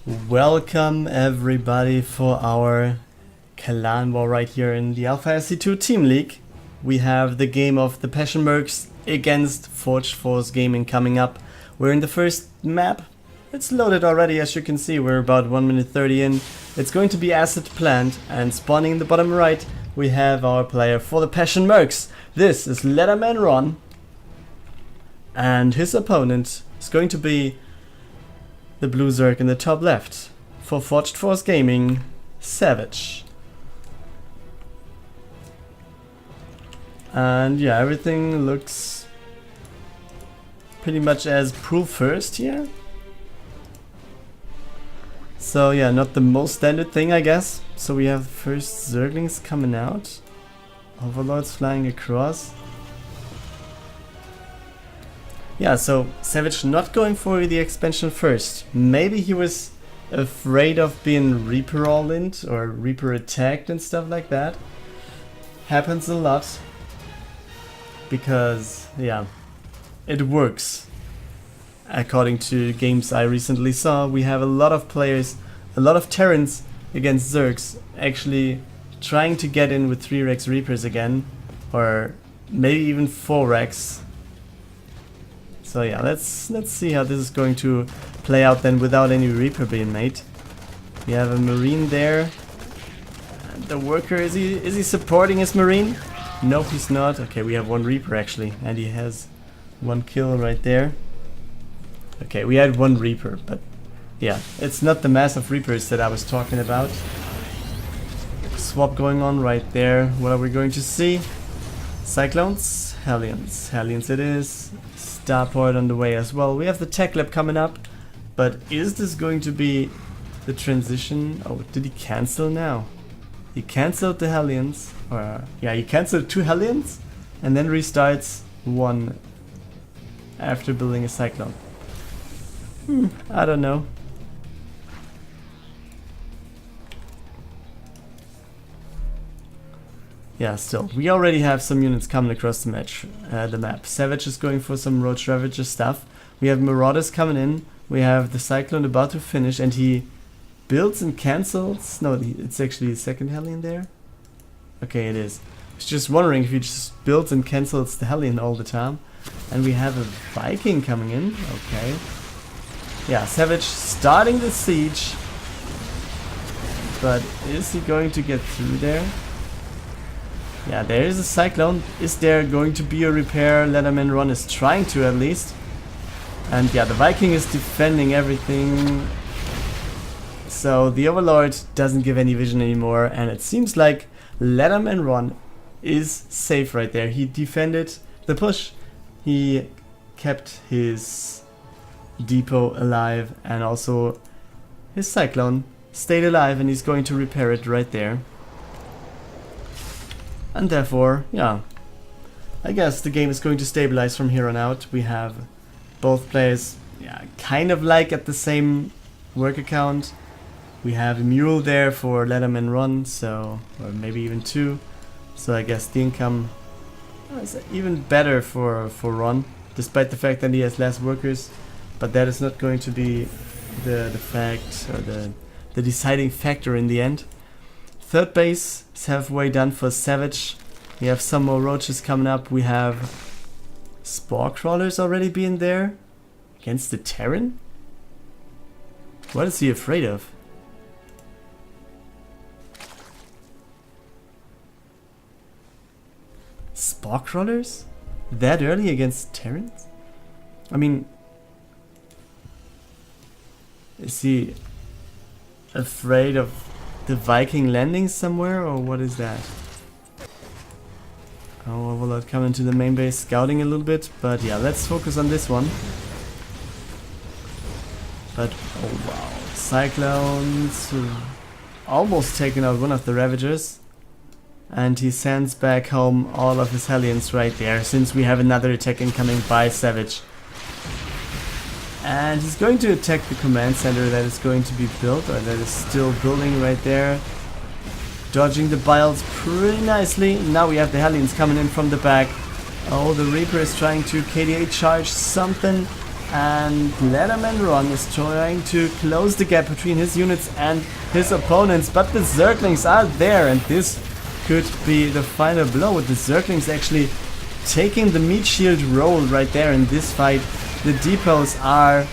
Welcome everybody for our clan war right here in the Alpha SC2 Team League. We have the game of the Passion Mercs against Forge Force Gaming coming up. We're in the first map. It's loaded already, as you can see. We're about 1 minute 30 in. It's going to be Acid Plant, and spawning in the bottom right we have our player for the Passion Mercs. This is LadderManRon, and his opponent is going to be the blue Zerg in the top left. For Forged Force Gaming, Savage. And yeah, everything looks pretty much as proof first here. So yeah, not the most standard thing, I guess. So we have first Zerglings coming out. Overlords flying across. Yeah, so Savage not going for the expansion first. Maybe he was afraid of being Reaper all-in or Reaper attacked and stuff like that. Happens a lot. Because, yeah, it works. According to games I recently saw, we have a lot of players, a lot of Terrans against Zergs actually trying to get in with 3 Rex Reapers again. Or maybe even 4 Rex. So yeah, let's see how this is going to play out then without any Reaper being made. We have a Marine there. And the worker, is he supporting his Marine? No, he's not. Okay, we have 1 Reaper actually, and he has 1 kill right there. Okay, we had 1 Reaper, but yeah, it's not the massive Reapers that I was talking about. Swap going on right there. What are we going to see? Cyclones? Hellions. Hellions it is. Starport on the way as well. We have the Tech Lab coming up, but is this going to be the transition? Oh, did he cancel now? He cancelled the Hellions, or yeah, he cancelled 2 Hellions and then restarts 1 after building a Cyclone. I don't know. Yeah, still, we already have some units coming across the map. Savage is going for some Roach Ravager stuff. We have Marauders coming in. We have the Cyclone about to finish, and he builds and cancels. No, it's actually a second Hellion there. Okay, it is. I was just wondering if he just builds and cancels the Hellion all the time. And we have a Viking coming in. Okay. Yeah, Savage starting the siege. But is he going to get through there? Yeah, there is a Cyclone. Is there going to be a repair? LadderManRon is trying to, at least. And yeah, the Viking is defending everything. So the Overlord doesn't give any vision anymore, and it seems like LadderManRon is safe right there. He defended the push. He kept his depot alive, and also his Cyclone stayed alive, and he's going to repair it right there. And therefore, yeah, I guess the game is going to stabilize from here on out. We have both players, yeah, kind of like at the same work account. We have a mule there for LadderManRon, so, or maybe even 2. So I guess the income is even better for Ron, despite the fact that he has less workers. But that is not going to be the fact, or the deciding factor in the end. Third base is halfway done for Savage. We have some more roaches coming up. We have Spore Crawlers already being there. Against the Terran? What is he afraid of? Spore Crawlers? That early against Terrans? I mean, is he afraid of the Viking landing somewhere, or what is that? Oh, Overlord coming to the main base, scouting a little bit, but yeah, let's focus on this one. But, oh wow, Cyclones almost taking out one of the Ravagers. And he sends back home all of his Hellions right there, since we have another attack incoming by Savage. And he's going to attack the command center that is going to be built, or that is still building right there. Dodging the biles pretty nicely. Now we have the Hellions coming in from the back. Oh, the Reaper is trying to KDA charge something. and LadderManRon is trying to close the gap between his units and his opponents, but the Zerglings are there, and this could be the final blow, with the Zerglings actually taking the meat shield role right there in this fight. The depots are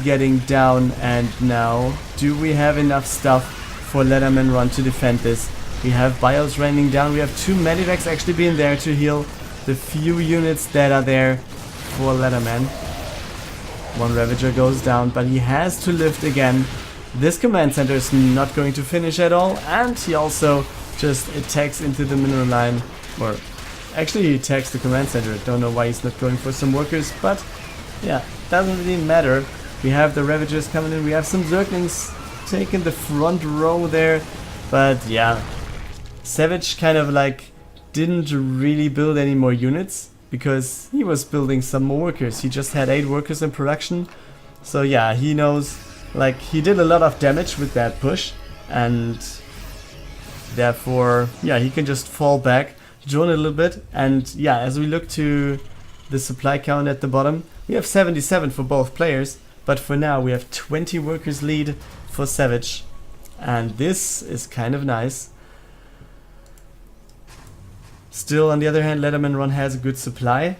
getting down, and now do we have enough stuff for LadderManRon to defend this? We have bios raining down, we have 2 medivacs actually being there to heal the few units that are there for Ladderman. 1 Ravager goes down, but he has to lift again. This command center is not going to finish at all, and he also just attacks into the mineral line, or actually he attacks the command center. I don't know why he's not going for some workers, but yeah, doesn't really matter. We have the Ravagers coming in, we have some Zerglings taking the front row there, but yeah, Savage kind of like didn't really build any more units because he was building some more workers. He just had 8 workers in production, so yeah, he knows, like, he did a lot of damage with that push, and therefore yeah, he can just fall back, join a little bit, and yeah, as we look to the supply count at the bottom, we have 77 for both players, but for now we have 20 workers lead for Savage, and this is kind of nice. Still, on the other hand, LadderManRon has a good supply,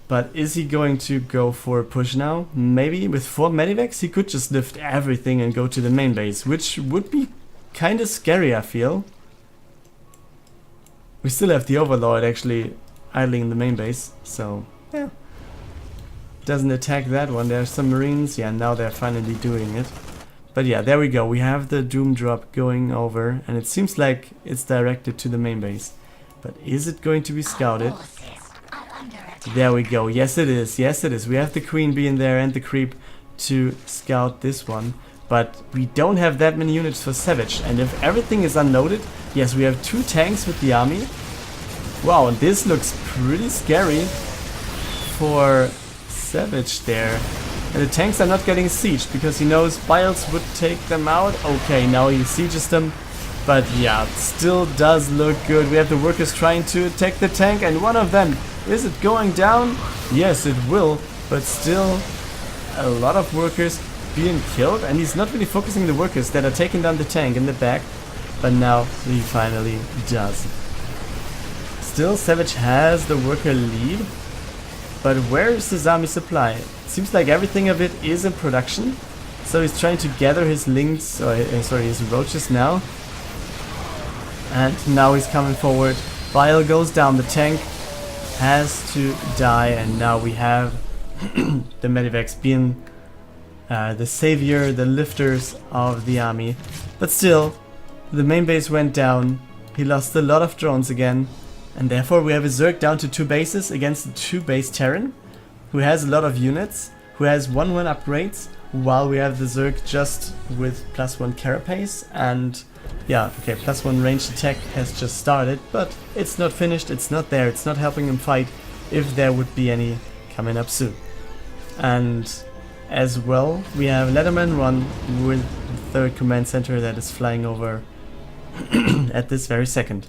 but is he going to go for a push now? Maybe with 4 medivacs he could just lift everything and go to the main base, which would be kind of scary, I feel. We still have the Overlord actually idling in the main base, so yeah. Doesn't attack that one. There's some Marines, yeah, now they're finally doing it. But yeah, there we go, we have the Doom Drop going over, and it seems like it's directed to the main base. But is it going to be scouted? There we go. Yes it is. Yes it is. We have the Queen being there and the Creep to scout this one. But we don't have that many units for Savage. And if everything is unloaded, yes, we have 2 tanks with the army. Wow, and this looks pretty scary for Savage there. And the tanks are not getting sieged because he knows Biles would take them out. Okay, now he sieges them. But yeah, it still does look good. We have the workers trying to attack the tank, and one of them, is it going down? Yes, it will, but still a lot of workers being killed, and he's not really focusing the workers that are taking down the tank in the back, but now he finally does. Still, Savage has the worker lead, but where is his army supply? It seems like everything of it is in production, so he's trying to gather his links, or his roaches now. And now he's coming forward. Bile goes down, the tank has to die, and now we have the medivacs being the savior, the lifters of the army. But still, the main base went down, he lost a lot of drones again, and therefore we have a Zerg down to 2 bases against the 2 base Terran, who has a lot of units, who has 1-1 upgrades, while we have the Zerg just with +1 carapace, and yeah, okay, +1 ranged attack has just started, but it's not finished, it's not there, it's not helping him fight if there would be any coming up soon. And as well, we have LadderManRon with the 3rd command center that is flying over at this very second.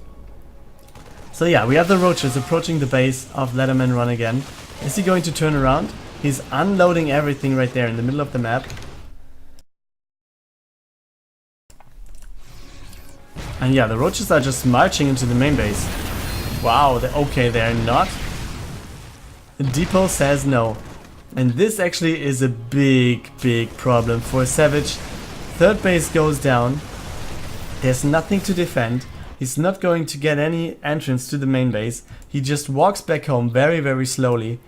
So yeah, we have the roaches approaching the base of LadderManRon again. Is he going to turn around? He's unloading everything right there in the middle of the map. And yeah, the roaches are just marching into the main base. Wow, okay, they're not. The depot says no. And this actually is a big problem for Savage. 3rd base goes down. There's nothing to defend. He's not going to get any entrance to the main base. He just walks back home very slowly.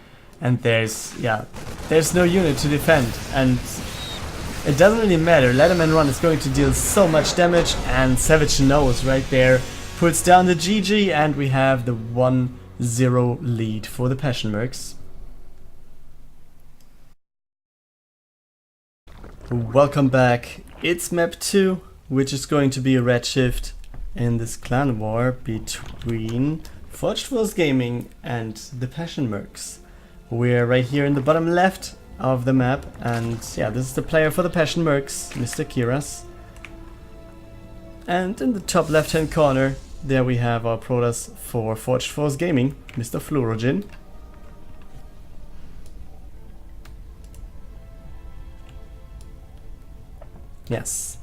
And there's no unit to defend. And it doesn't really matter. LadderManRon is going to deal so much damage, and Savage knows right there. Puts down the GG, and we have the 1-0 lead for the Passion Mercs. Welcome back. It's map 2, which is going to be a redshift in this clan war between Forged Force Gaming and the Passion Mercs. We're right here in the bottom left of the map, and yeah, this is the player for the Passion Mercs, Mr. Keiras. And in the top left hand corner, there we have our Protoss for Forged Force Gaming, Mr. Flurojin. Yes.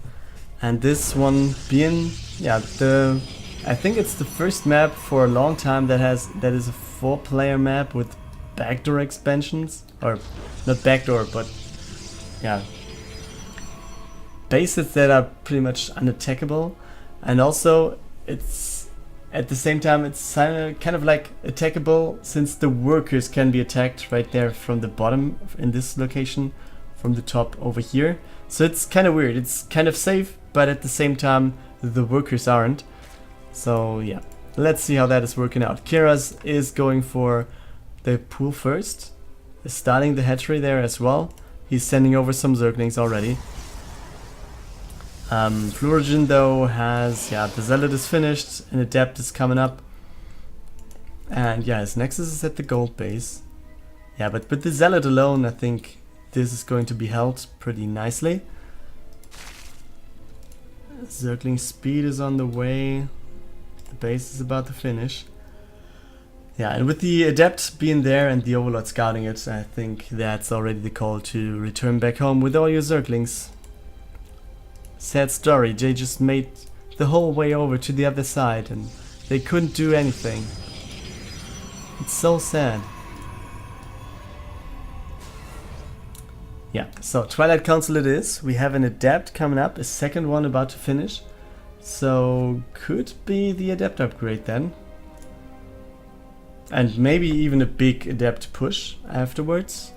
And this one being, yeah, I think it's the first map for a long time that is a 4-player map with backdoor expansions, or not backdoor, but yeah, bases that are pretty much unattackable, and also it's at the same time it's kind of like attackable since the workers can be attacked right there from the bottom in this location, from the top over here. So it's kind of weird. It's kind of safe, but at the same time the workers aren't. So yeah, let's see how that is working out. Keiras is going for the pool first, starting the hatchery there as well. He's sending over some Zerglings already. Flurojin though has, yeah, the Zealot is finished, an Adept is coming up. And yeah, his Nexus is at the gold base. Yeah, but with the Zealot alone, I think this is going to be held pretty nicely. Zergling speed is on the way. The base is about to finish. Yeah, and with the Adept being there and the Overlord scouting it, I think that's already the call to return back home with all your Zerglings. Sad story, they just made the whole way over to the other side and they couldn't do anything. It's so sad. Yeah, so Twilight Council it is. We have an Adept coming up, a second one about to finish. So could be the Adept upgrade then. And maybe even a big Adept push afterwards.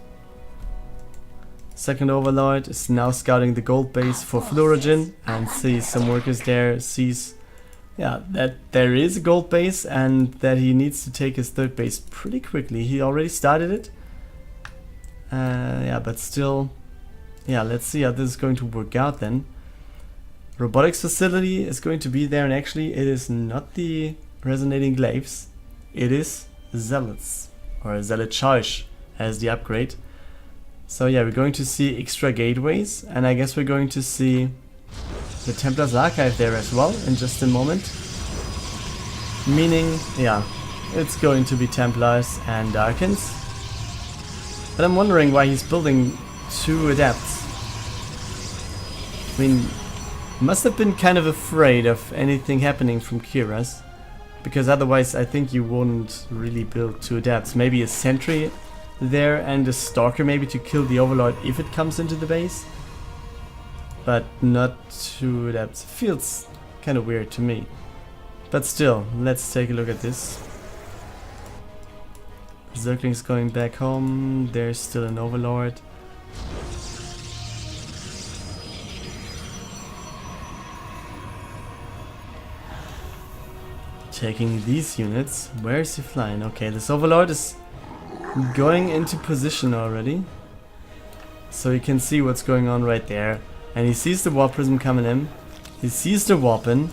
Second Overlord is now scouting the gold base for Flurojin and sees some workers there, sees, yeah, that there is a gold base and that he needs to take his third base pretty quickly. He already started it. Yeah, but still, yeah, let's see how this is going to work out then. Robotics facility is going to be there, and actually it is not the resonating glaives, it is Zealots, or Zealot Charge as the upgrade. So yeah, we're going to see extra gateways, and I guess we're going to see the Templar's Archive there as well in just a moment. Meaning, yeah, it's going to be Templars and Darkans. But I'm wondering why he's building 2 Adepts. I mean, must have been kind of afraid of anything happening from Keiras, because otherwise I think you wouldn't really build 2 Adepts. Maybe a Sentry there and a Stalker maybe to kill the Overlord if it comes into the base, but not 2 Adepts. Feels kind of weird to me. But still, let's take a look at this. Zergling's going back home. There's still an Overlord. Taking these units. Where is he flying? Okay, this Overlord is going into position already. So you can see what's going on right there. And he sees the Warp Prism coming in. He sees the Warpin.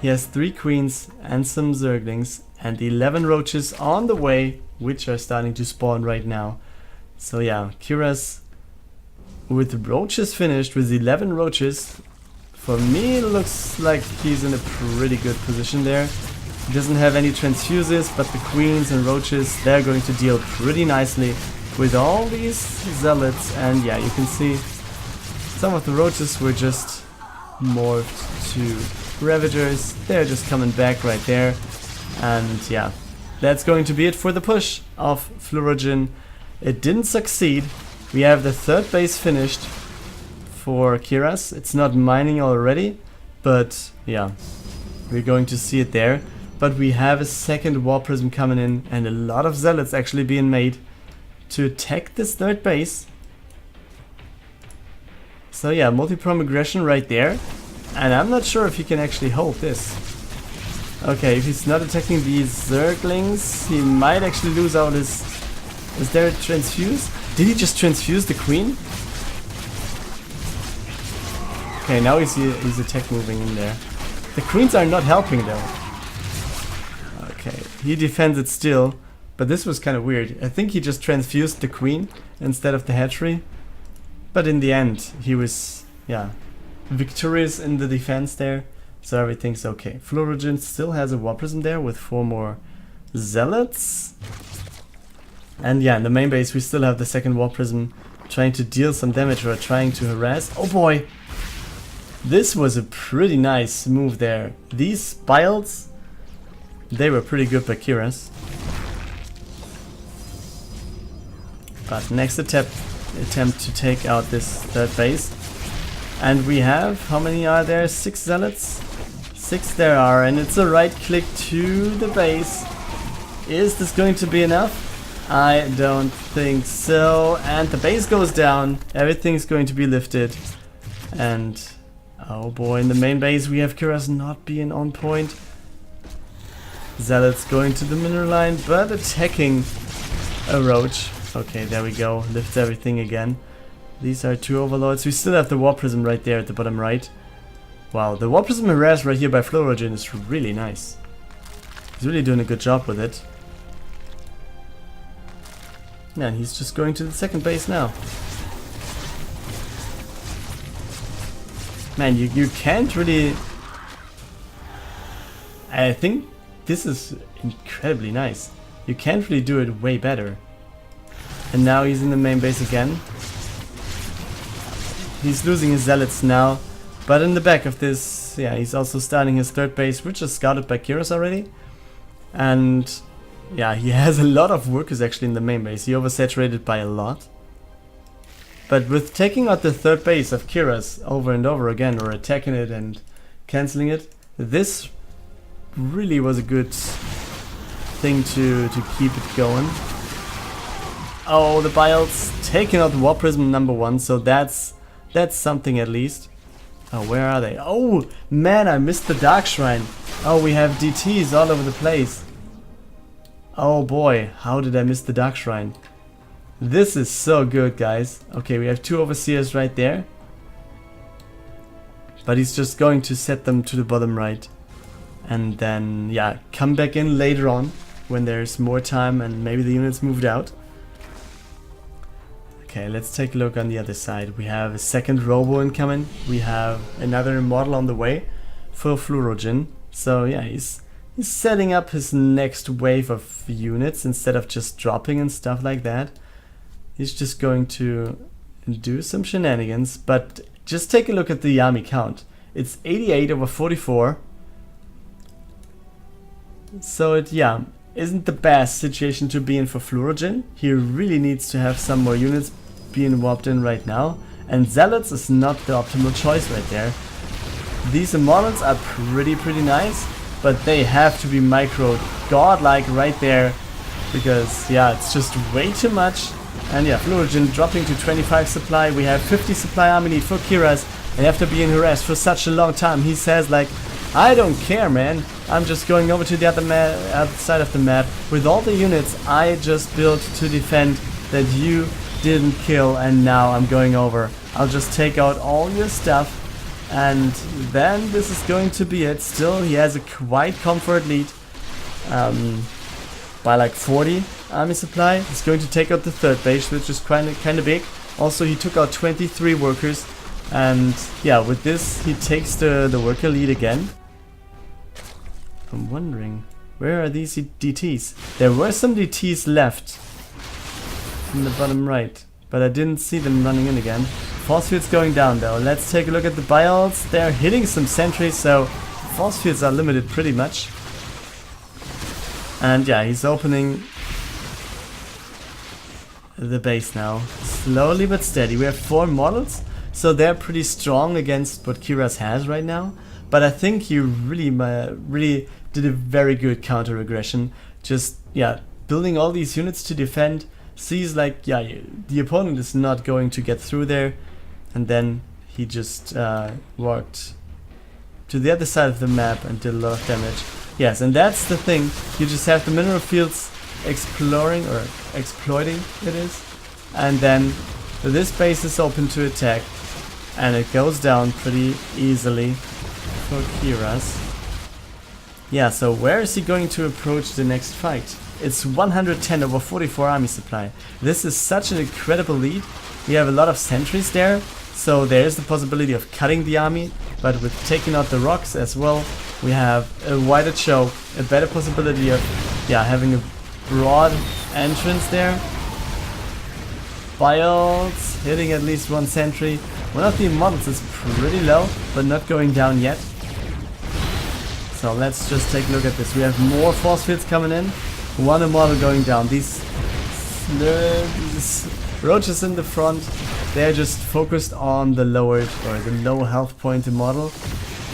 He has 3 Queens and some Zerglings. And 11 roaches on the way, which are starting to spawn right now. So yeah, Keiras with roaches finished, with 11 roaches. For me, it looks like he's in a pretty good position there. He doesn't have any transfuses, but the queens and roaches, they're going to deal pretty nicely with all these zealots. And yeah, you can see some of the roaches were just morphed to ravagers. They're just coming back right there. And yeah, that's going to be it for the push of Flurojin. It didn't succeed. We have the 3rd base finished for Keiras. It's not mining already, but yeah, we're going to see it there. But we have a 2nd Warp Prism coming in and a lot of zealots actually being made to attack this 3rd base. So yeah, multi-prom aggression right there. And I'm not sure if he can actually hold this. Okay, if he's not attacking these Zerglings, he might actually lose out his... Is there a transfuse? Did he just transfuse the queen? Okay, now he's attack moving in there. The queens are not helping though. Okay, he defends it still, but this was kind of weird. I think he just transfused the queen instead of the hatchery. But in the end, he was, yeah, victorious in the defense there. So everything's okay. Flurojin still has a Warp Prism there with 4 more zealots. And yeah, in the main base we still have the 2nd Warp Prism trying to deal some damage or trying to harass. Oh boy! This was a pretty nice move there. These piles, they were pretty good by Keiras. But next attempt to take out this third base. And we have, how many are there? 6 zealots? 6 there are, and it's a right click to the base. Is this going to be enough? I don't think so. And the base goes down. Everything's going to be lifted. And oh boy, in the main base we have Keiras not being on point. Zealots going to the mineral line, but attacking a roach. Okay, there we go. Lifts everything again. These are 2 overlords. We still have the War Prism right there at the bottom right. Wow, the War Prism harass right here by Flurojin is really nice. He's really doing a good job with it. Yeah, and he's just going to the second base now. Man, you can't really... I think this is incredibly nice. You can't really do it way better. And now he's in the main base again. He's losing his zealots now. But in the back of this, yeah, he's also starting his third base, which is scouted by Keiras already. And yeah, he has a lot of workers actually in the main base. He oversaturated by a lot. But with taking out the third base of Keiras over and over again, or attacking it and cancelling it, this really was a good thing to keep it going. Oh, the Biles taking out the War Prism #1, so that's something at least. Oh, where are they? Oh, man, I missed the Dark Shrine. Oh, we have DTs all over the place. Oh boy, how did I miss the Dark Shrine? This is so good, guys. Okay, we have 2 Overseers right there. But he's just going to set them to the bottom right. And then, yeah, come back in later on when there's more time and maybe the units moved out. Okay, let's take a look on the other side. We have a second Robo incoming. We have another Immortal on the way for Flurojin. So yeah, he's setting up his next wave of units instead of just dropping and stuff like that. He's just going to do some shenanigans, but just take a look at the army count. It's 88 over 44. So it, yeah, isn't the best situation to be in for Flurojin. He really needs to have some more units being warped in right now. And Zealots is not the optimal choice right there. These Immortals are pretty nice, but they have to be micro godlike right there. Because, yeah, it's just way too much. And yeah, Flurojin dropping to 25 supply. We have 50 supply army need for Keiras. And after being harassed for such a long time, he says like, I don't care, man. I'm just going over to the other side of the map with all the units I just built to defend that you didn't kill, and now I'm going over. I'll just take out all your stuff, and then this is going to be it. Still, he has a quite comfort lead by like 40 army supply. He's going to take out the third base, which is kind of big. Also, he took out 23 workers, and yeah, with this he takes the worker lead again. I'm wondering, where are these DTs? There were some DTs left in the bottom right, but I didn't see them running in again. Force field's going down though. Let's take a look at the Biles. They're hitting some sentries, so force fields are limited pretty much. And yeah, he's opening the base now. Slowly but steady. We have 4 models, so they're pretty strong against what Keiras has right now. But I think he really did a very good counter aggression. Just, yeah, building all these units to defend. Sees like, yeah, the opponent is not going to get through there. And then he just walked to the other side of the map and did a lot of damage. Yes, and that's the thing. You just have the mineral fields exploring, or exploiting it is. And then this base is open to attack. And it goes down pretty easily for Keiras. Yeah, so where is he going to approach the next fight? It's 110 over 44 army supply. This is such an incredible lead. We have a lot of sentries there, so there is the possibility of cutting the army, but with taking out the rocks as well, we have a wider choke, a better possibility of, yeah, having a broad entrance there. Biles hitting at least one sentry. One of the models is pretty low, but not going down yet. So let's just take a look at this. We have more force fields coming in. One model going down. These roaches in the front, they're just focused on the lowered or the low health point model.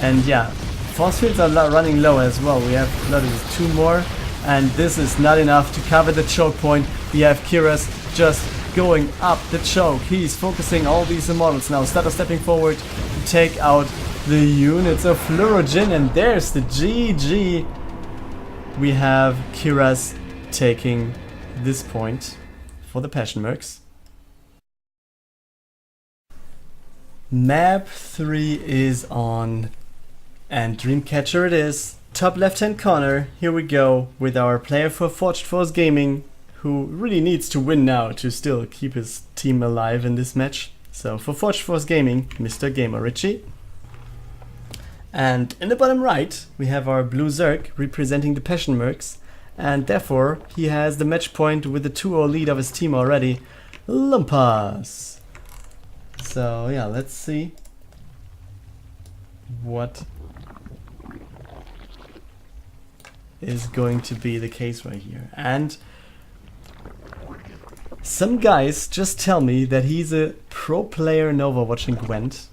And yeah, force fields are running low as well. We have two more, and this is not enough to cover the choke point. We have Keiras just going up the choke. He's focusing all these models now. Stutter stepping forward to take out the units of Flurojin, and there's the GG. We have Keiras taking this point for the Passion Mercs. Map 3 is on, and Dreamcatcher it is. Top left hand corner, here we go with our player for Forged Force Gaming, who really needs to win now to still keep his team alive in this match. So for Forged Force Gaming, Mr. GamerRichy. And in the bottom right, we have our blue Zerg representing the Passion Mercs, and therefore he has the match point with the 2-0 lead of his team already, Lumpas. So yeah, let's see what is going to be the case right here. And some guys just tell me that he's a pro player in Overwatch and Gwent.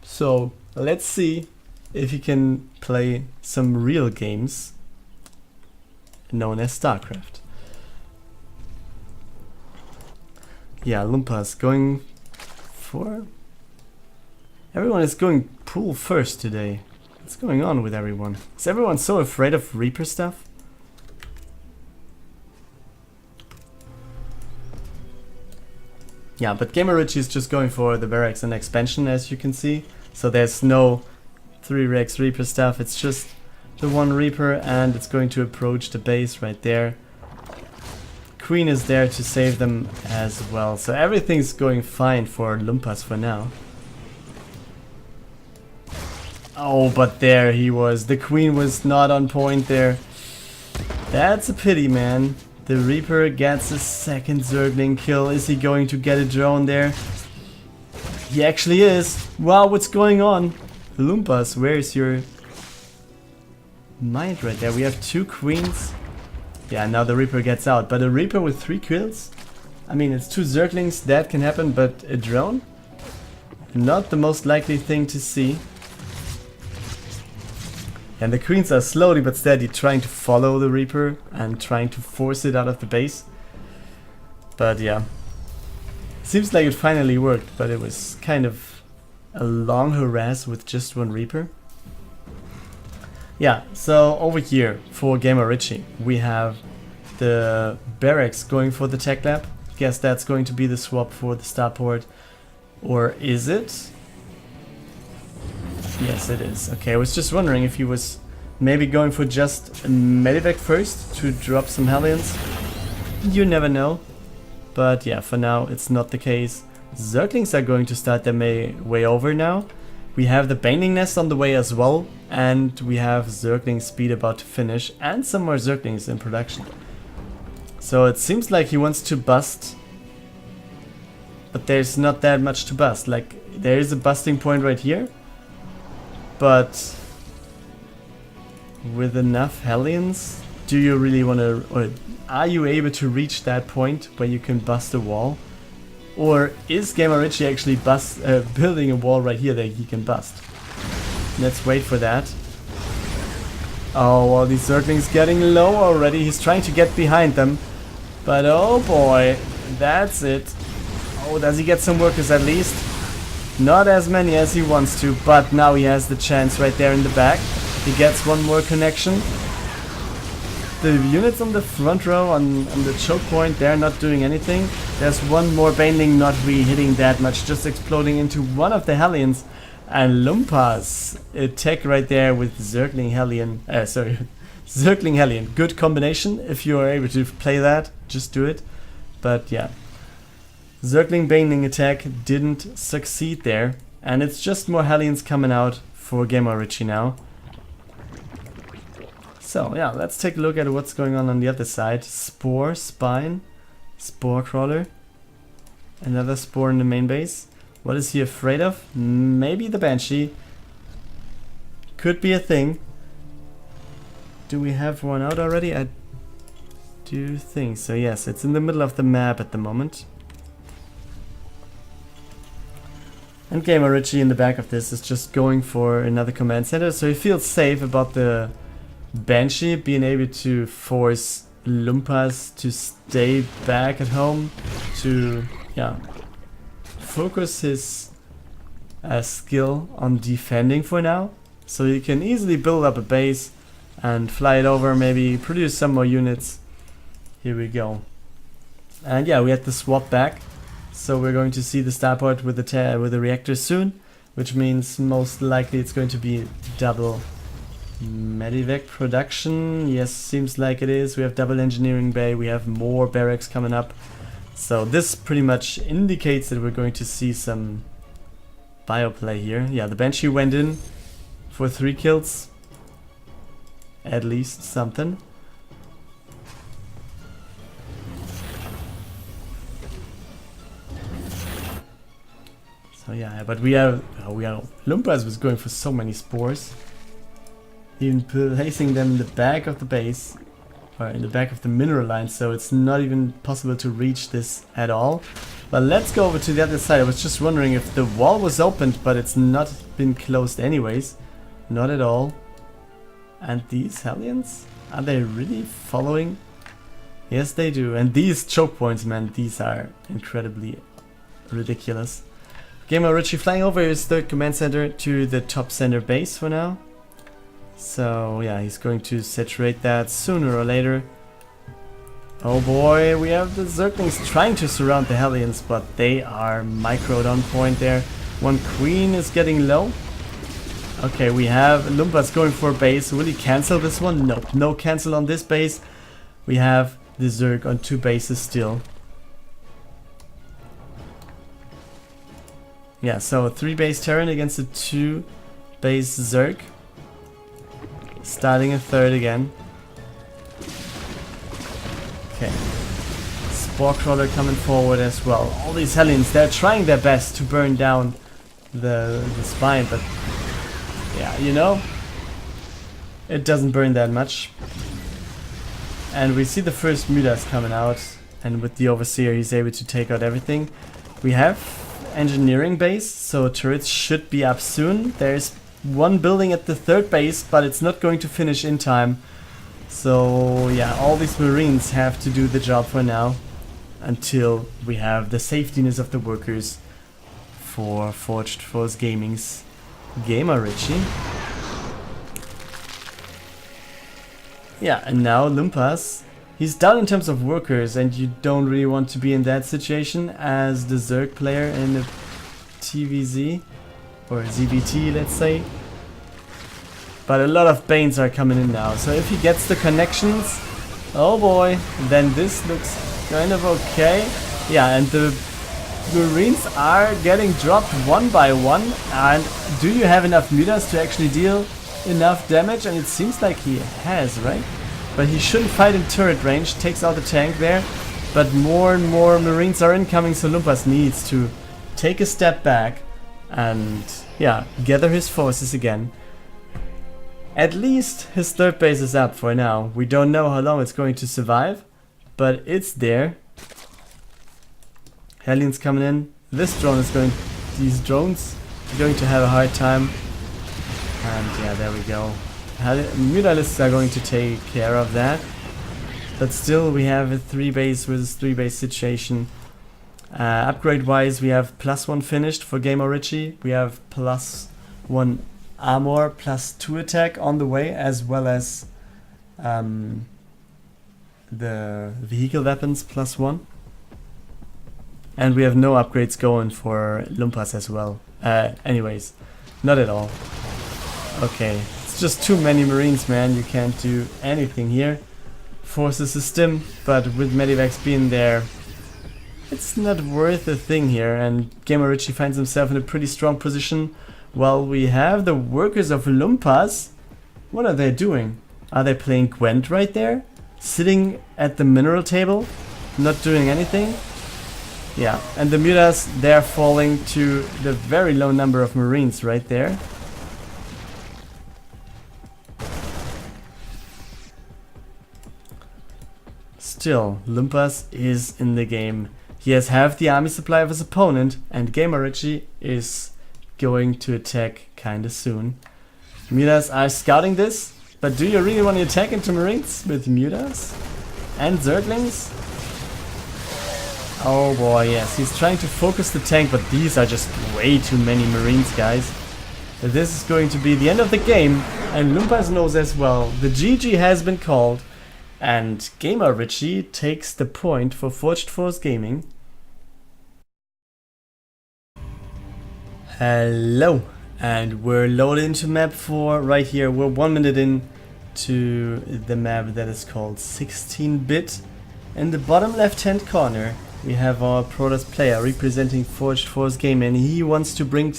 So let's see if he can play some real games known as StarCraft. Yeah, Lumpas going for... Everyone is going pool first today. What's going on with everyone? Is everyone so afraid of Reaper stuff? Yeah, but GamerRichy is just going for the barracks and expansion, as you can see. So there's no 3 Rex Reaper stuff, it's just the 1 Reaper, and it's going to approach the base right there. Queen is there to save them as well, so everything's going fine for Lumpas for now. Oh, but there he was. The Queen was not on point there. That's a pity, man. The Reaper gets a second Zergling kill. Is he going to get a drone there? He actually is. Wow, what's going on? Lumpas, where's your mind right there? We have 2 Queens. Yeah, now the Reaper gets out. But a Reaper with 3 kills? I mean, it's 2 Zerglings, that can happen, but a drone? Not the most likely thing to see. And the Queens are slowly but steady trying to follow the Reaper and trying to force it out of the base. But yeah, seems like it finally worked, but it was kind of a long harass with just 1 Reaper. Yeah, so over here for GamerRichy, we have the barracks going for the tech lab. Guess that's going to be the swap for the starport. Or is it? Yes, it is. Okay, I was just wondering if he was maybe going for just a medivac first to drop some Hellions. You never know. But yeah, for now it's not the case. Zerglings are going to start their way over now. We have the Baning Nest on the way as well, and we have Zergling Speed about to finish, and some more Zerglings in production. So it seems like he wants to bust, but there's not that much to bust. Like, there is a busting point right here, but with enough Hellions, do you really want to, or are you able to reach that point where you can bust a wall? Or is GamerRichy actually building a wall right here that he can bust? Let's wait for that. Oh, well, these Zerglings getting low already. He's trying to get behind them. But oh boy, that's it. Oh, does he get some workers at least? Not as many as he wants to, but now he has the chance right there in the back. He gets 1 more connection. The units on the front row, on the choke point, they're not doing anything. There's 1 more Baneling not really hitting that much, just exploding into one of the Hellions. And Lumpas, attack right there with Zergling Hellion. Zergling Hellion. Good combination. If you are able to play that, just do it. But yeah, Zergling Baneling attack didn't succeed there. And it's just more Hellions coming out for GamerRichy now. So yeah, let's take a look at what's going on the other side. Spore, Spine, Spore crawler. Another spore in the main base. What is he afraid of? Maybe the Banshee. Could be a thing. Do we have one out already? I do think so, yes. It's in the middle of the map at the moment. And GamerRichy in the back of this is just going for another command center, so he feels safe about the Banshee being able to force Lumpas to stay back at home, to focus his skill on defending for now, so he can easily build up a base and fly it over, maybe produce some more units. Here we go. And yeah, we had the swap back. So we're going to see the starport with the reactor soon, which means most likely it's going to be double Medivac production. Yes, seems like it is. We have double engineering bay, we have more barracks coming up. So this pretty much indicates that we're going to see some bioplay here. Yeah, the Banshee went in for 3 kills. At least something. So yeah, but we are Lumpas was going for so many spores, even placing them in the back of the base, or in the back of the mineral line, so it's not even possible to reach this at all. But let's go over to the other side. I was just wondering if the wall was opened, but it's not been closed anyways. Not at all. And these Hellions, are they really following? Yes, they do. And these choke points, man, these are incredibly ridiculous. GamerRichy flying over his 3rd command center to the top center base for now. So yeah, he's going to saturate that sooner or later. Oh boy, we have the Zerglings trying to surround the Hellions, but they are microed on point there. One queen is getting low. Okay, we have Lumpas going for a base. Will he cancel this one? Nope, no cancel on this base. We have the Zerg on 2 bases still. Yeah, so 3 base Terran against a 2 base Zerg. Starting a 3rd again. Okay. Spore Crawler coming forward as well. All these Hellions, they're trying their best to burn down the spine, but yeah, you know, it doesn't burn that much. And we see the first Midas coming out, and with the Overseer he's able to take out everything. We have engineering base, so turrets should be up soon. There's one building at the 3rd base, but it's not going to finish in time. So yeah, all these Marines have to do the job for now, until we have the safetiness of the workers for Forged Force Gaming's GamerRichy. Yeah, and now Lumpas, he's down in terms of workers, and you don't really want to be in that situation as the Zerg player in the TVZ, or ZBT, let's say. But a lot of Banes are coming in now, so if he gets the connections, oh boy, then this looks kind of okay. Yeah, and the Marines are getting dropped one by one, and do you have enough meters to actually deal enough damage? And it seems like he has, right? But he shouldn't fight in turret range, takes out the tank there, but more and more Marines are incoming, so Lumpas needs to take a step back and yeah, gather his forces again. At least his 3rd base is up for now. We don't know how long it's going to survive, but it's there. Hellions coming in. This drone is going, these drones are going to have a hard time. And yeah, there we go. Mutalisks are going to take care of that. But still, we have a 3 base versus 3 base situation. Upgrade wise, we have +1 finished for GamerRichy. We have +1 armor, +2 attack on the way, as well as the vehicle weapons +1. And we have no upgrades going for Lumpas as well. Anyways, not at all. Okay, it's just too many Marines, man. You can't do anything here. Force the system, but with Medivacs being there, it's not worth a thing here. And GamerRichy finds himself in a pretty strong position. While we have the workers of Lumpas. What are they doing? Are they playing Gwent right there? Sitting at the mineral table? not doing anything. Yeah, and the mutas, they're falling to the very low number of Marines right there. Still, Lumpas is in the game. He has half the army supply of his opponent, and GamerRichy is going to attack kinda soon. Mutas are scouting this, but do you really want to attack into Marines with mutas and Zerglings? Oh boy, yes, he's trying to focus the tank, but these are just way too many Marines, guys. This is going to be the end of the game, and Lumpas knows as well. The GG has been called, and GamerRichy takes the point for Forged Force Gaming. Hello, and we're loaded into map 4 right here. We're 1 minute in to the map that is called 16-bit. In the bottom left hand corner we have our Protoss player representing Forged Force Gaming, and he wants to bring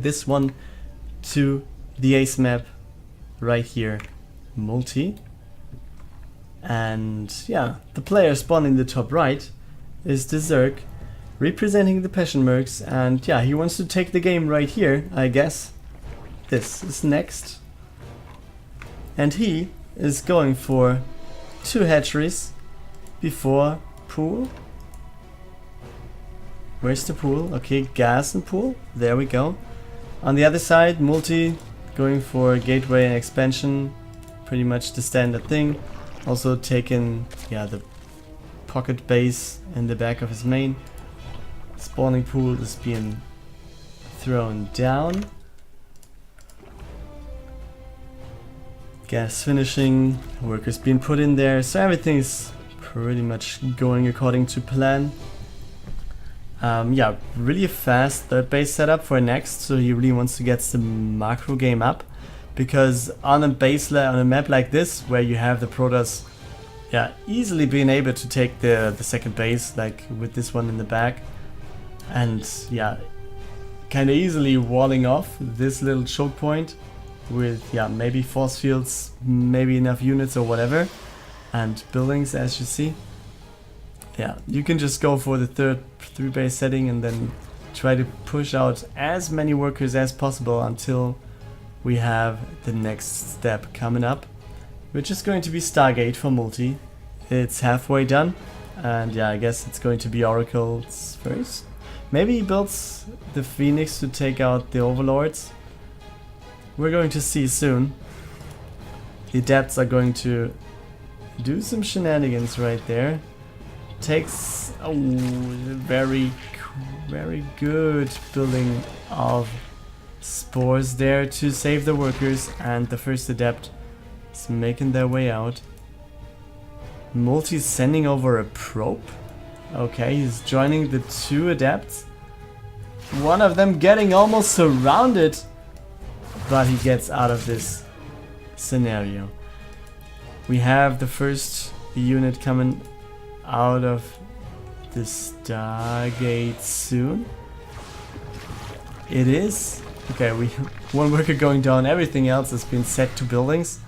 this one to the ace map right here, multi. And yeah, the player spawned in the top right is the Zerg representing the Passion Mercs, and yeah, he wants to take the game right here, I guess. This is next. And he is going for 2 hatcheries before pool. Where's the pool? Okay, gas and pool. There we go. On the other side, multi going for gateway and expansion. Pretty much the standard thing. Also taking, yeah, the pocket base in the back of his main. Spawning pool is being thrown down. Gas finishing, workers being put in there, so everything is pretty much going according to plan. Yeah, really fast third base setup for next, so he really wants to get some macro game up, because on a map like this, where you have the Protoss, yeah, easily being able to take the second base, like with this one in the back, and yeah, kind of easily walling off this little choke point with, yeah, maybe force fields, maybe enough units or whatever, and buildings, as you see. Yeah, you can just go for the third 3-base setting and then try to push out as many workers as possible until we have the next step coming up, which is going to be Stargate for multi. It's halfway done, and yeah, I guess it's going to be Oracles first. Maybe he builds the Phoenix to take out the Overlords. We're going to see soon. The Adepts are going to do some shenanigans right there. Takes a very good building of spores there to save the workers, and the first Adept is making their way out. Multi sending over a probe. Okay, he's joining the 2 Adepts. One of them getting almost surrounded, but he gets out of this scenario. We have the first unit coming out of the Stargate soon. It is. Okay, one worker going down, everything else has been set to buildings.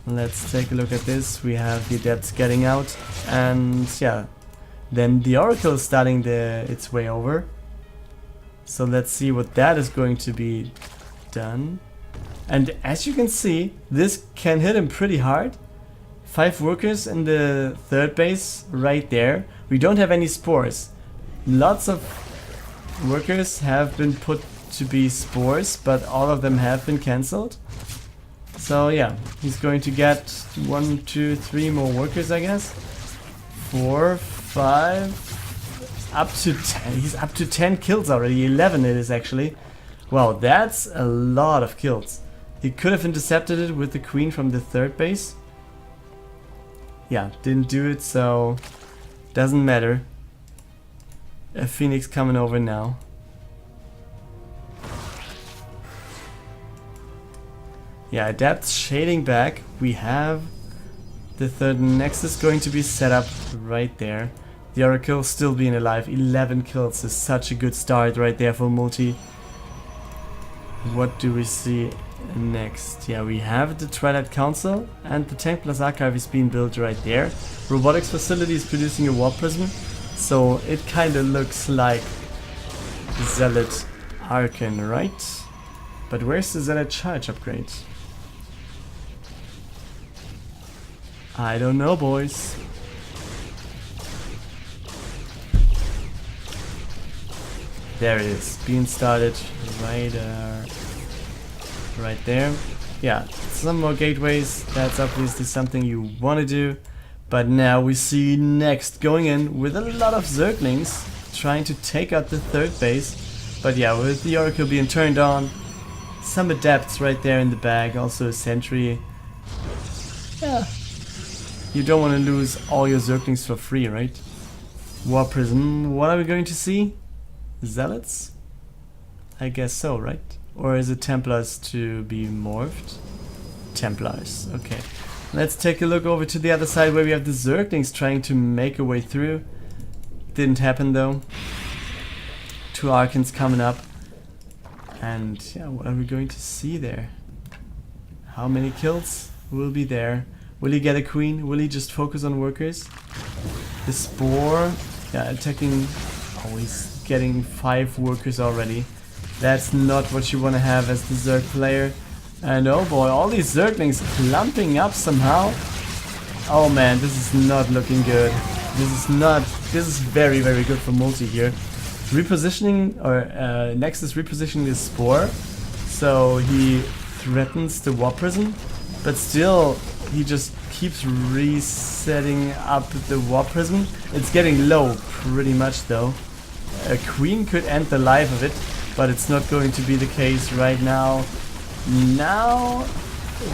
Let's take a look at this. We have the Adepts getting out, and yeah, then the Oracle is starting its way over. So let's see what that is going to be done. And as you can see, this can hit him pretty hard. 5 workers in the third base right there. We don't have any spores. Lots of workers have been put to be spores, but all of them have been cancelled. So yeah, he's going to get 1, 2, 3 more workers, I guess. 4, 5, up to 10. He's up to 10 kills already. 11 it is actually. Wow, that's a lot of kills. He could have intercepted it with the queen from the third base. Yeah, didn't do it, so doesn't matter. A Phoenix coming over now. Yeah, Adepts shading back. We have the third Nexus going to be set up right there. The Oracle still being alive. 11 kills is such a good start right there for multi. What do we see next? Yeah, we have the Twilight Council and the Tank Plus Archive is being built right there. Robotics Facility is producing a Warp Prism, so it kind of looks like Zealot Archon, right? But where's the Zealot Charge upgrade? I don't know, boys. There it is, being started right there. Yeah, some more gateways, that's obviously something you want to do. But now we see next going in with a lot of Zerglings trying to take out the third base. But yeah, with the Oracle being turned on, some Adepts right there in the bag, also a Sentry. Yeah, you don't want to lose all your Zerglings for free, right? War Prism, what are we going to see? Zealots? I guess so, right? Or is it Templars to be morphed? Templars, okay. Let's take a look over to the other side where we have the Zerglings trying to make a way through. Didn't happen though. 2 Archons coming up. And yeah, what are we going to see there? How many kills will be there? Will he get a queen? Will he just focus on workers? The Spore, yeah, attacking. Oh, he's getting 5 workers already. That's not what you want to have as the Zerg player. And oh boy, all these Zerglings clumping up somehow. Oh man, this is not looking good. This is very, very good for multi here. Repositioning, or next is repositioning the Spore. So he threatens the Warp Prism, but still he just keeps resetting up the Warp Prism. It's getting low pretty much though. A queen could end the life of it, but it's not going to be the case right now. Now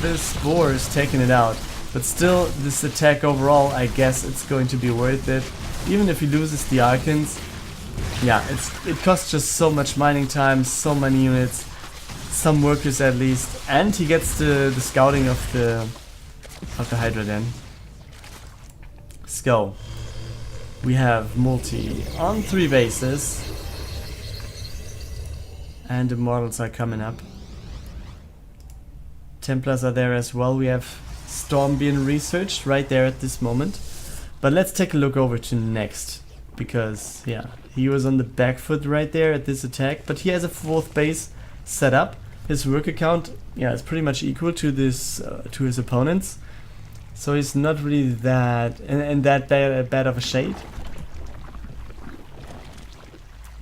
the Spore is taking it out, but still this attack overall, I guess it's going to be worth it. Even if he loses the Archons, yeah, it costs just so much mining time, so many units, some workers at least, and he gets the scouting of the Hydra then. Let's go. We have multi on 3 bases. And the models are coming up. Templars are there as well. We have Storm being researched right there at this moment. But let's take a look over to next. Because, yeah, he was on the back foot right there at this attack. But he has a 4th base set up. His worker count, yeah, is pretty much equal to this to his opponents. So he's not really that in that bad of a shade.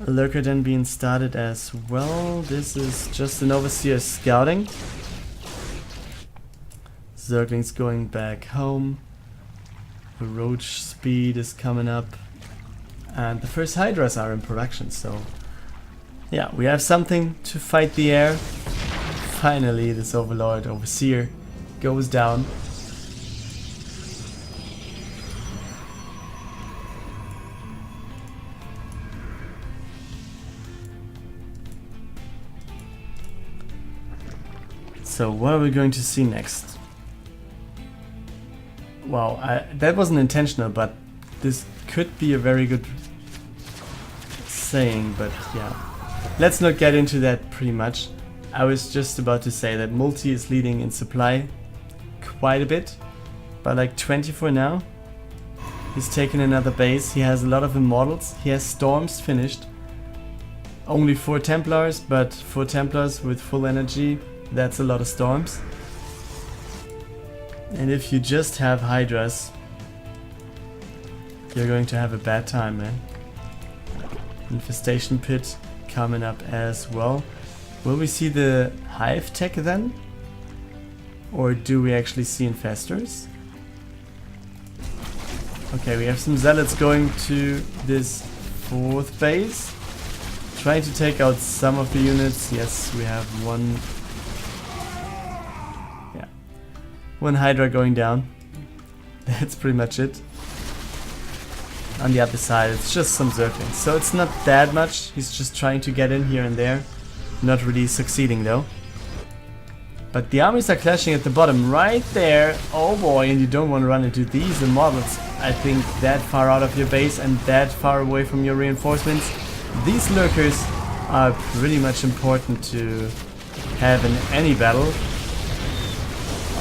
A Lurker then being started as well. This is just an Overseer scouting. Zerglings going back home. The Roach speed is coming up. And the first Hydras are in production, so yeah, we have something to fight the air. Finally, this Overlord, Overseer, goes down. So what are we going to see next? Wow, that wasn't intentional, but this could be a very good saying, but yeah. Let's not get into that pretty much. I was just about to say that multi is leading in supply quite a bit, but like 20 for now. He's taken another base, he has a lot of immortals, he has storms finished. Only 4 Templars, but 4 Templars with full energy, that's a lot of storms. And if you just have Hydras, you're going to have a bad time, man. Infestation Pit coming up as well. Will we see the Hive tech then? Or do we actually see Infestors? Okay, we have some Zealots going to this 4th base. Trying to take out some of the units. Yes, we have one Hydra going down. That's pretty much it. On the other side, it's just some Zerglings. So it's not that much. He's just trying to get in here and there. Not really succeeding though. But the armies are clashing at the bottom right there. Oh boy, and you don't want to run into these immortals. I think that far out of your base and that far away from your reinforcements. These lurkers are pretty much important to have in any battle.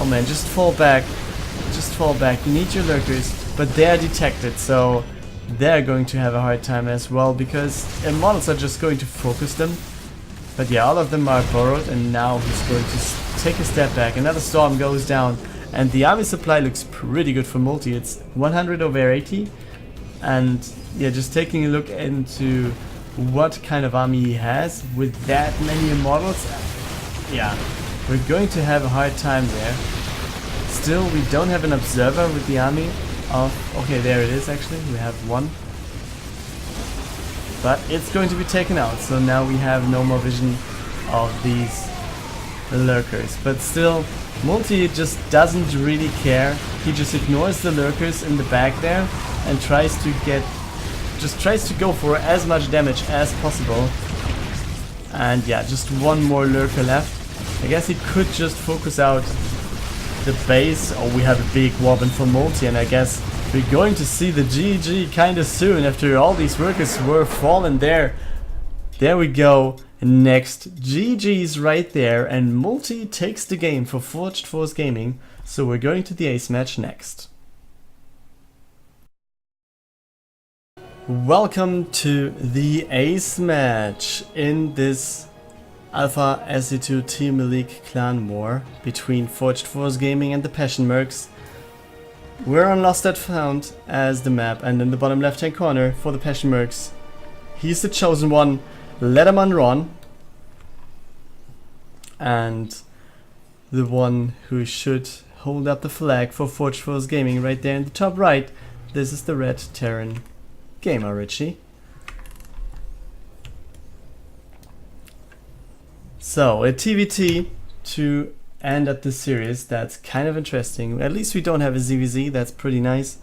Oh man, just fall back. Just fall back. You need your lurkers, but they are detected, so they're going to have a hard time as well because models are just going to focus them. But yeah, all of them are borrowed, and now he's going to take a step back. Another storm goes down, and the army supply looks pretty good for multi. It's 100 over 80, and yeah, just taking a look into what kind of army he has with that many models. Yeah, we're going to have a hard time there. Still, we don't have an observer with the army of... Okay, there it is actually. We have one. But it's going to be taken out, so now we have no more vision of these lurkers. But still, Multi just doesn't really care. He just ignores the lurkers in the back there and tries to go for as much damage as possible. And yeah, just one more lurker left. I guess he could just focus out the base. Oh, we have a big weapon for Multi, and I guess we're going to see the GG kinda soon after all these workers were fallen there. There we go. Next, GG's right there, and Multi takes the game for Forged Force Gaming. So we're going to the Acematch next. Welcome to the Acematch in this Alpha SC2 Team Elite Clan War between Forged Force Gaming and the Passion Mercs. We're on Lost and Found as the map, and in the bottom left hand corner for the Passion Mercs, he's the chosen one, LadderManRon, and the one who should hold up the flag for Forged Force Gaming right there in the top right. This is the red Terran GamerRichy. So a TVT to end up this series. That's kind of interesting. At least we don't have a ZVZ. That's pretty nice.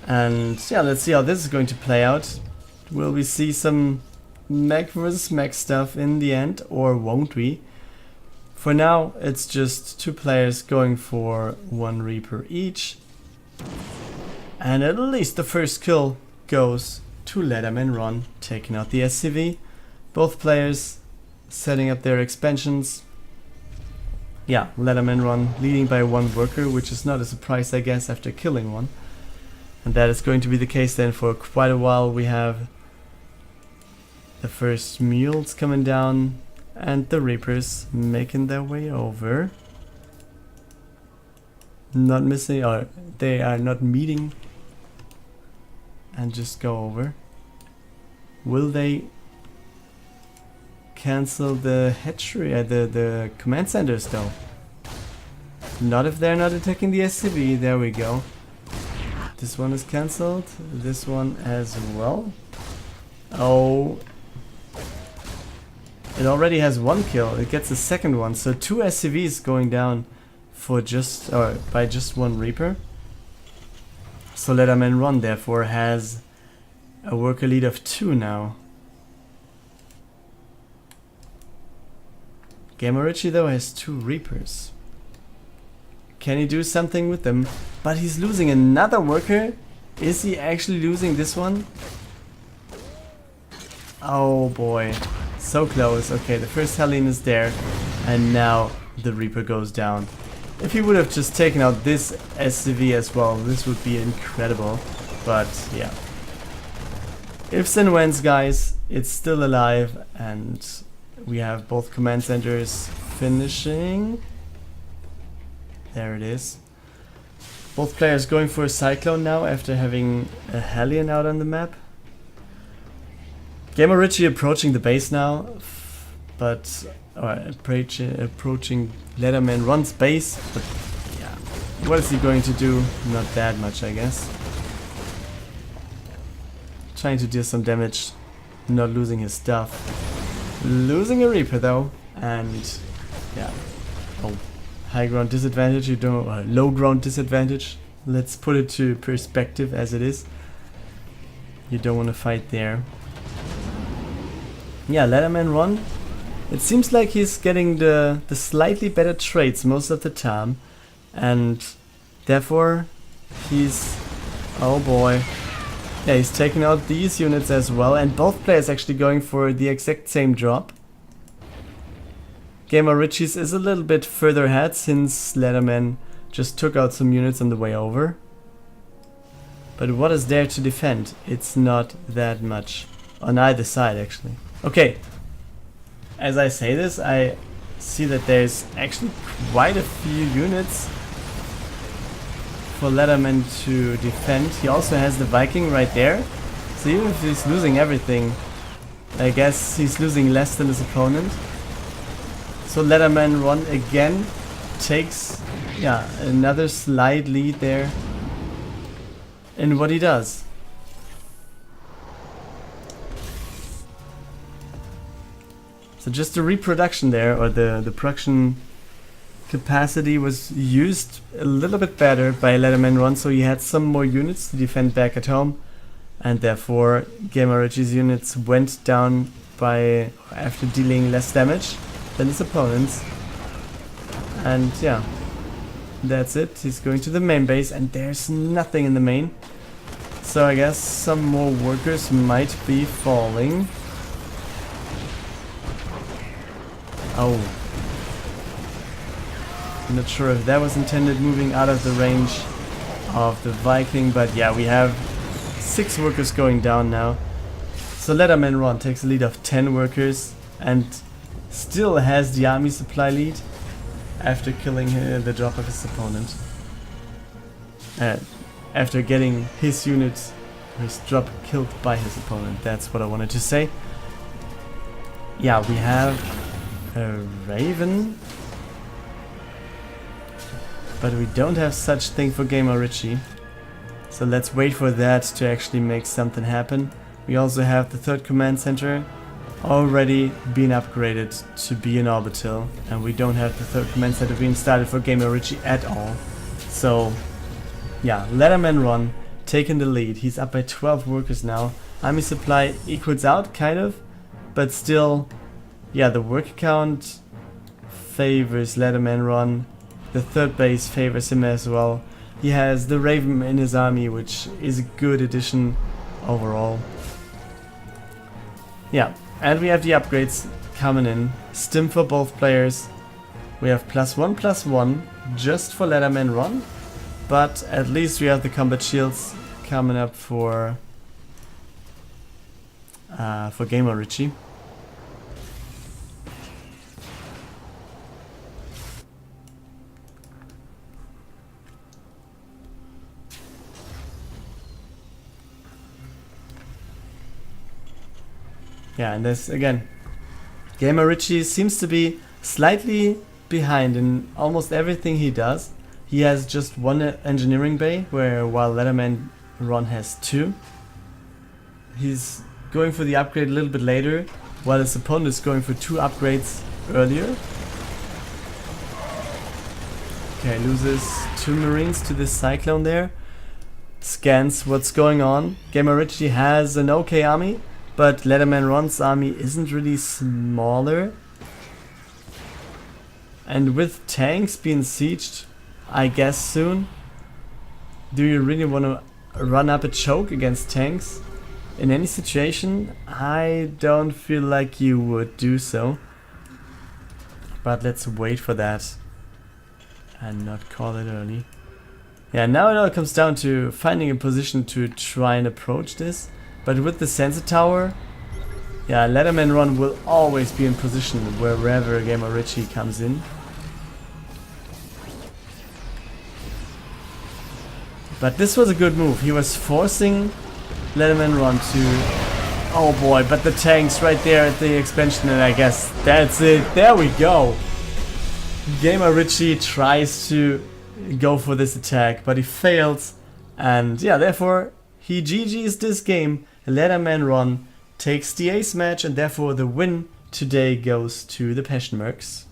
And yeah, let's see how this is going to play out. Will we see some mech versus mech stuff in the end, or won't we? For now, it's just two players going for one Reaper each. And at least the first kill goes to LadderManRon, taking out the SCV. Both players setting up their expansions. Yeah, LadderManRon leading by one worker, which is not a surprise, I guess, after killing one. And that is going to be the case then for quite a while. We have the first mules coming down and the Reapers making their way over. Not missing, or they are not meeting and just go over. Will they cancel the hatchery, the command centers though? Not if they're not attacking the SCV. There we go. This one is cancelled. This one as well. Oh, it already has one kill. It gets a second one. So two SCVs going down for just, or by just one Reaper. So LadderManRon therefore has a worker lead of 2 now. GamerRichy though has 2 Reapers. Can he do something with them? But he's losing another worker. Is he actually losing this one? Oh boy, so close. Okay, the first Helene is there, and now the Reaper goes down. If he would have just taken out this SCV as well, this would be incredible. But yeah, ifs and whens, guys. It's still alive, and we have both command centers finishing. There it is. Both players going for a Cyclone now after having a Hellion out on the map. GamerRichy approaching the base now, but approaching LadderManRon's base. But yeah, what is he going to do? Not that much, I guess. Trying to deal some damage, not losing his stuff. Losing a Reaper though, and yeah. Oh, high ground disadvantage. You don't low ground disadvantage. Let's put it to perspective as it is. You don't want to fight there. Yeah, LadderManRon. It seems like he's getting the slightly better traits most of the time, and therefore he's, oh boy. Yeah, he's taking out these units as well, and both players actually going for the exact same drop. GamerRichy's is a little bit further ahead since LadderMan just took out some units on the way over. But what is there to defend? It's not that much. On either side, actually. Okay. As I say this, I see that there's actually quite a few units for LadderMan to defend. He also has the Viking right there. So even if he's losing everything, I guess he's losing less than his opponent. So LadderManRon again takes, yeah, another slight lead there in what he does. So just the reproduction there, or the production capacity was used a little bit better by LadderManRon, so he had some more units to defend back at home, and therefore GamerRichy's units went down by after dealing less damage than his opponents. And yeah, that's it. He's going to the main base, and there's nothing in the main. So I guess some more workers might be falling. Oh. I'm not sure if that was intended, moving out of the range of the Viking, but yeah, we have 6 workers going down now. So LadderManRon takes a lead of 10 workers and still has the army supply lead after killing the drop of his opponent. After getting his unit, his drop killed by his opponent. That's what I wanted to say. Yeah, we have a Raven, but we don't have such thing for GamerRichy. So let's wait for that to actually make something happen. We also have the 3rd command center already being upgraded to be an orbital, and we don't have the 3rd command center being started for GamerRichy at all. So yeah, LadderManRon taking the lead. He's up by 12 workers now. Army supply equals out, kind of, but still, yeah, the work count favors LadderManRon. The 3rd base favors him as well. He has the Raven in his army, which is a good addition overall. Yeah, and we have the upgrades coming in. Stim for both players. We have +1/+1 just for LadderManRon, but at least we have the combat shields coming up for GamerRichy. Yeah, and this again, GamerRichy seems to be slightly behind in almost everything he does. He has just 1 engineering bay, while LadderManRon has 2. He's going for the upgrade a little bit later, while his opponent is going for 2 upgrades earlier. Okay, loses 2 Marines to this Cyclone there. Scans what's going on. GamerRichy has an okay army, but LadderManRon's army isn't really smaller. And with tanks being sieged, I guess soon, do you really want to run up a choke against tanks? In any situation, I don't feel like you would do so. But let's wait for that and not call it early. Yeah, now it all comes down to finding a position to try and approach this. But with the sensor tower, yeah, LadderManRon will always be in position wherever GamerRichy comes in. But this was a good move. He was forcing LadderManRon to... Oh boy, but the tanks right there at the expansion, and I guess that's it. There we go. GamerRichy tries to go for this attack, but he fails. And yeah, therefore, he GG's this game. LadderManRon takes the ace match, and therefore the win today goes to the Passion Mercs.